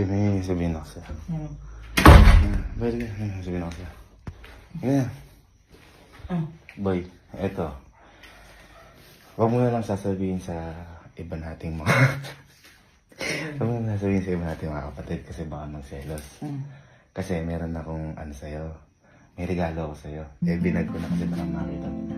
May sabihin ako sa'yo. Pwede ka, may sabihin ako sa'yo. Ganyan. Boy, eto. Huwag mo na lang sasabihin sa iba nating mga... Huwag mo na sasabihin sa iba nating mga kapatid kasi baka magselos. Kasi meron akong ano sa'yo. May regalo ako sa'yo. Eh, binag ko na kasi parang makita nila.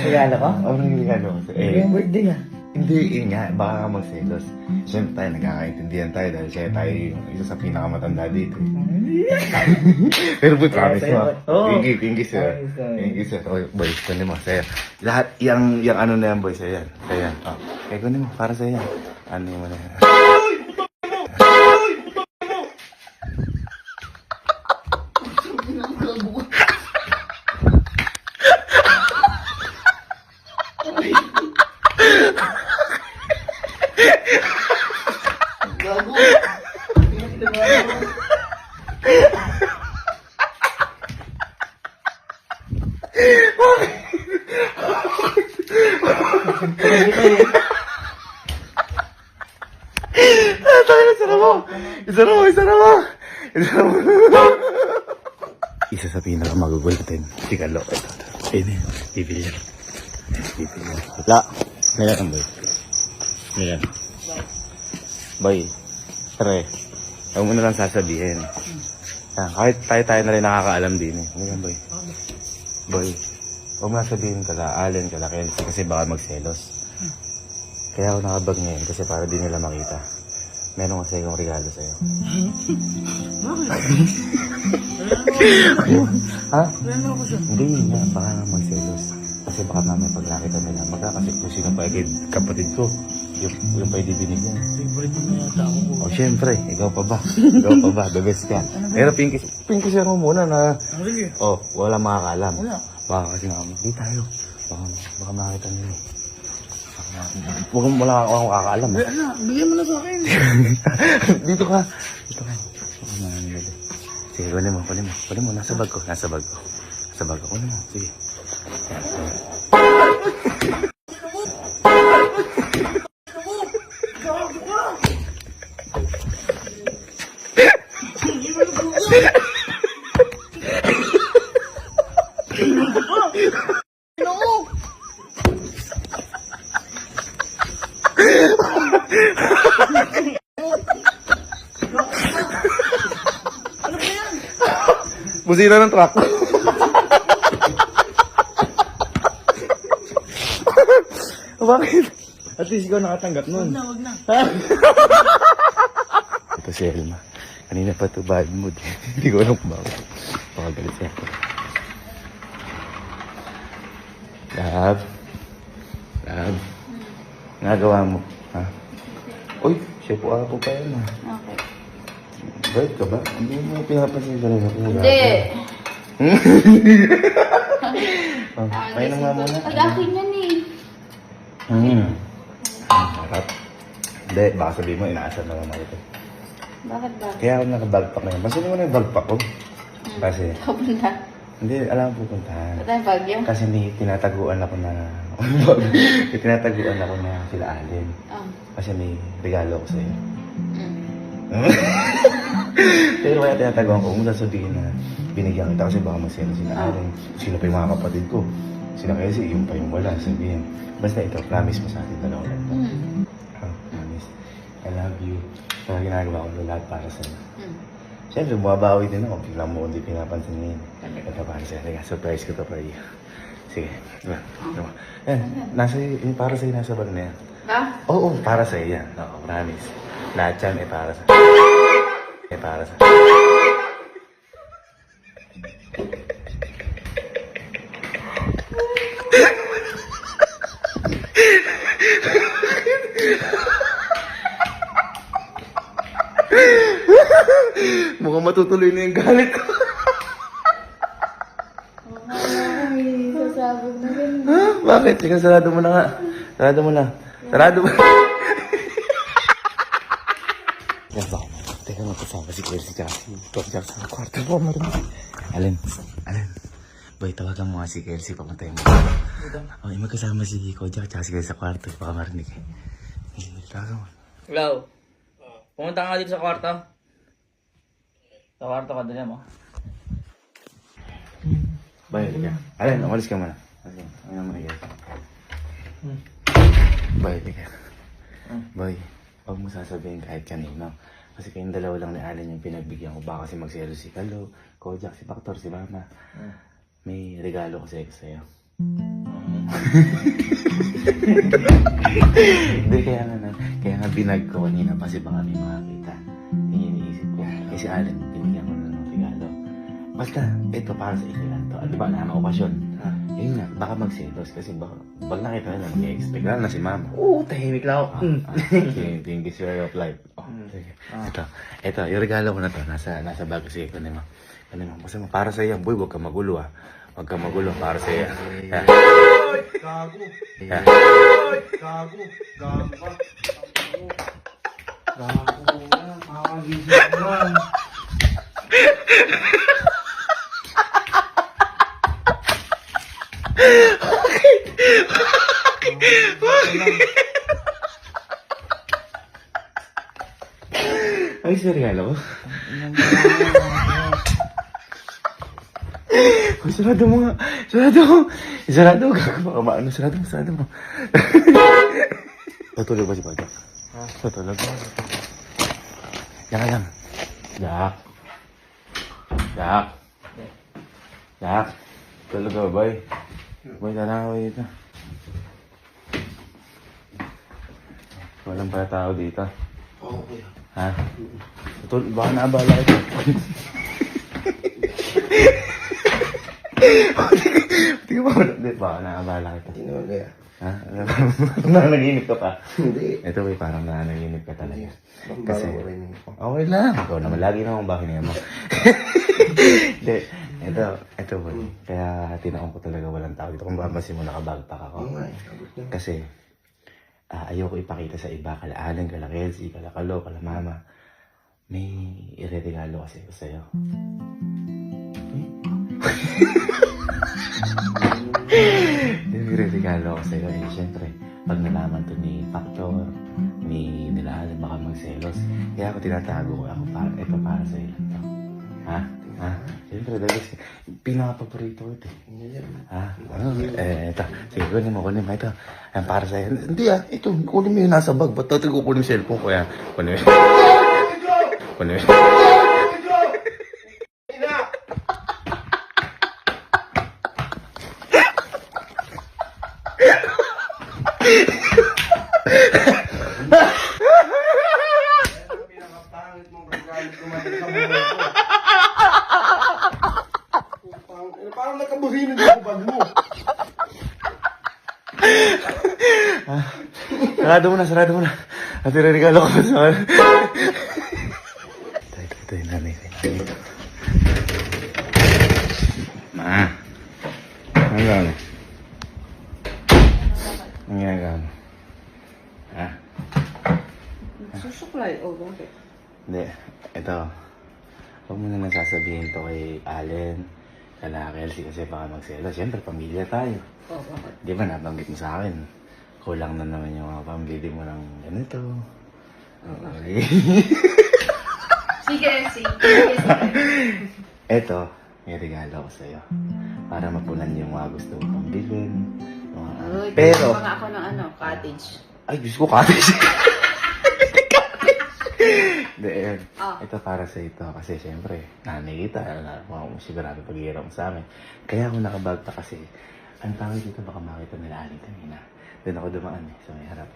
Regalo ko? Oo, may regalo ko sa'yo. Yung birthday ah. Hindi, yun nga, baka ka magselos. Siyempre tayo, nagkakaintindihan tayo dahil siya tayo yung isa sa pinakamatanda dito. Pero boy, promise mo. Thank you, sir. Thank you, sir. Oh, boy, kunin mo, sa'yo. Lahat, yung ano na yan, boy, sa'yo yan. Sa'yo yan. Oh, kaya kunin mo, para sa'yo yan. Ano mo na yan. Gago. Isa sa pinakamagugulatin. Tikalo. Ito. Ayun. Bibili yan. Bibili yan. Wala. Ngayon ang boy. Ngayon. Boy. Pre. Huwag mo na lang sasabihin. Kahit tayo na rin nakakaalam din eh. Ngayon boy. Boy. Huwag mo na sabihin kala Allen, kala Kelsey kasi baka magselos. Kaya ako nakabag ngayon kasi para di nila makita. Meron kasi akong regalo sa'yo. Ha? Hindi nga, baka magselos. Kasi baka namin pag nakita nila, magkakasik sino pa kapatid ko. Yung pa ibibinigyan. Favorite mo yata ako po. O syempre, ikaw pa ba? Ikaw pa ba? The best ka. Pero pinky share mo muna na, wala makakalam. Wala. Baka kasi namin, di tayo. Baka makita nila. Huwag mo wala akong kakaalam. Ano, bigyan mo na sa akin. Dito ka. Dito ka. Sige, kunin mo. Nasa bag ko. Nasa bag ko. Kunin mo. Sige. Busina ng truck. Bakit? At least ikaw nakatanggap nun. Wag na. Ito si Elma. Kanina pa ito bad mood. Hindi ko alam kung bakit. Baka galit siya ako. Love. Nagawa mo. Ha? Uy, siya po ako pa yan. Okay. Bait ka ba? Hindi mo pinapansin ka rin ako. Hindi. May nang nga muna. Pag-akin yan eh. Harap. Hindi, baka sabihin mo, inaasar na naman ito. Bakit ba? Kaya ako naka-bagpack na yun. Pansinin mo na yung bagpack ko. Kasi, Kapunta. hindi, alam mo pupuntahan. Ba't tayong bagyo? Kasi may tinataguan ako na sila Allen. Kasi may regalo ako sa'yo. Pero kaya tinataguan ko, kung sasabihin na binigyan kita kasi baka magseno sila Allen. Sino pa yung mga kapatid ko? Sila kasi yung pa yung wala, sabihin. Basta ito, promise mo sa atin dalawa lang. Promise. I love you. Kaya ginagawa ko lahat para sa'yo. Siyempre, bumabawi din ako. Biglang mo hindi pinapansin ngayon. Ito para sa'yo. Surprise ko to for you. Sige. Yan. Para sa'yo nasa bag na yan. Ba? Oo, para sa'yo yan. Oo, promise. Lahat yan para sa'yo. Para sa'yo. Mukhang matutuloy na yung galit ko. Ay, sasabog na rin. Ha? Bakit? Sige, sarado mo na nga. Sarado mo na. Yan ba? Teka, magkasama si Kelsey tsaka si Kojak sa kwarto ko. Allen. Boy, tawagan mo nga si Kelsey. Pamatay mo. Okay, magkasama si Kojak tsaka si Kelsey sa kwarto. Baka marinig eh. Tawagan mo. Hello. Pumunta ka dito sa kwarto. Sa kwarto ka, dali mo. Bay, halika. Alan, umalis ka muna. Ano naman yan? Bay, halika. Bay, huwag mo sasabihin kahit kanino. Kasi kayong dalawa lang ni Alan yung pinagbigyan ko. Baka kasi magselo si Kalo, Kojak, si Factor, si Mama. May regalo kasi ako sa'yo. Hindi, kaya nga binag ko kanina kasi baka may makakita. Yung iniisip ko. Eh si Alan, binigyan ko na ng regalo. Basta, ito para sa inyo lang to. Di ba, na okasyon. Yun nga, baka magselos kasi baka, pag nakita nila, mag-i-expect. Lalo na si Mama. Oo, tahimik lang ako. Thank you, sir, of life. Oh, sige. Ito, yung regalo ko na to, nasa bag kasi ko nimo. Basta para sa iyo, boy, huwag ka magulo ah. Huwag ka magulo, para sa iyo. Yeah. Gago. Yeah. Gago. Gago ka. Gago ka. Kakagising ko lang. Ay, sa regalo ko? Uy, sarado mo nga. Sarado mo. Sarado mo. Baka maano. Sarado mo. Tutulog ba si Pagka? Tutulog ba? Yan ka lang. Jack. Tulog ka, boy. Boy, tara ako dito. Walang pala tao dito. Oo, kuya. Ha? Tutulog. Baka naabala ito. Hindi ba? Baka naabala kita. Hindi naman kaya. Ha? Nanaginip ka pa? Hindi. Ito boy, parang nanaginip ka talaga. Kasi, Okay lang. Ikaw naman, lagi naman bakit mo. Hindi. Ito boy. Kaya tinaon ko talaga walang tao dito. Kung babasin mo, nakabagpak ako. Kasi, ayoko ipakita sa iba, kala Alan, kala Kelsey, kala Kalo, kala Mama. May ireregalo kasi ko sa'yo. May ireregalo ko sa'yo. Eh, syempre, pag nalaman to ni Factor, ni nila Alan, baka magselos. Kaya ako tinatago ko ako, ito para sa'yo lang to. Ha? Siyempre, dahil pinaka-paborito ko ito. Ha? Ito. Sige, kunin mo. Ito. Ayan, para sa'yo. Hindi ito. Kunin mo yung nasa bag. Ba't natin kukunin yung cellphone ko? Ayan. Kunin mo. Kunin mo. pinakapangit mong gagalit kumain sa buhay ko. Parang nakabuhinan yung bag mo. Sarado mo na. At ireregalo ko sa akin. Ito yung nanay ko. Ma. Ano gawin? Ang ginagawa mo? Ha? Susuklay o bakit? Hindi. Ito. Huwag mo na nasasabihin to kay Allen. Kala Kelsey kasi baka magselo. Siyempre, pamilya tayo. O bakit? Di ba nabanggit mo sa akin? Kulang na naman yung mga pambili mo ng ganito. Okay. Sige. Eto, may regalo ko sa'yo. Para mapunan yung mga gusto mo pang bilhin. Pero, Mga ako ng cottage. ay, gusto ko cottage. Hindi, ito para sa ito. Kasi syempre, nanay kita. Sigurado pag-iirap mo sa amin. Kaya ako nakabagta kasi, ang tawag dito baka makita nila Aling kanina. Doon ako dumaan sa may harap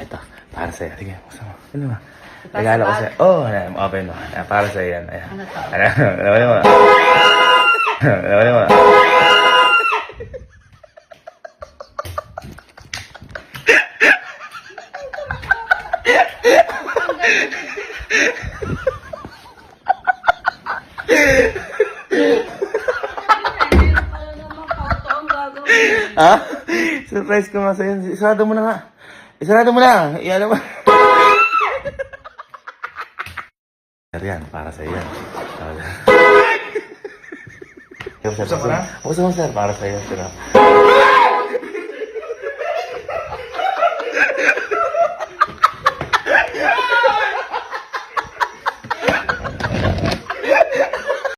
ito, para sa'yo. Sige, buksan mo. Ano ba? Regalo ko sa'yo. Open mo. Para sa'yo yan. Ayan. Ano to? Ano mo? Ano mo? Ha? Surprise ko nga sa'yo. Isarado mo na nga. Isarado mo na. Iyan mo. Yan, para sa'yo yan. Buksan mo na? Buksan mo, sir. Para sa'yo. Sir.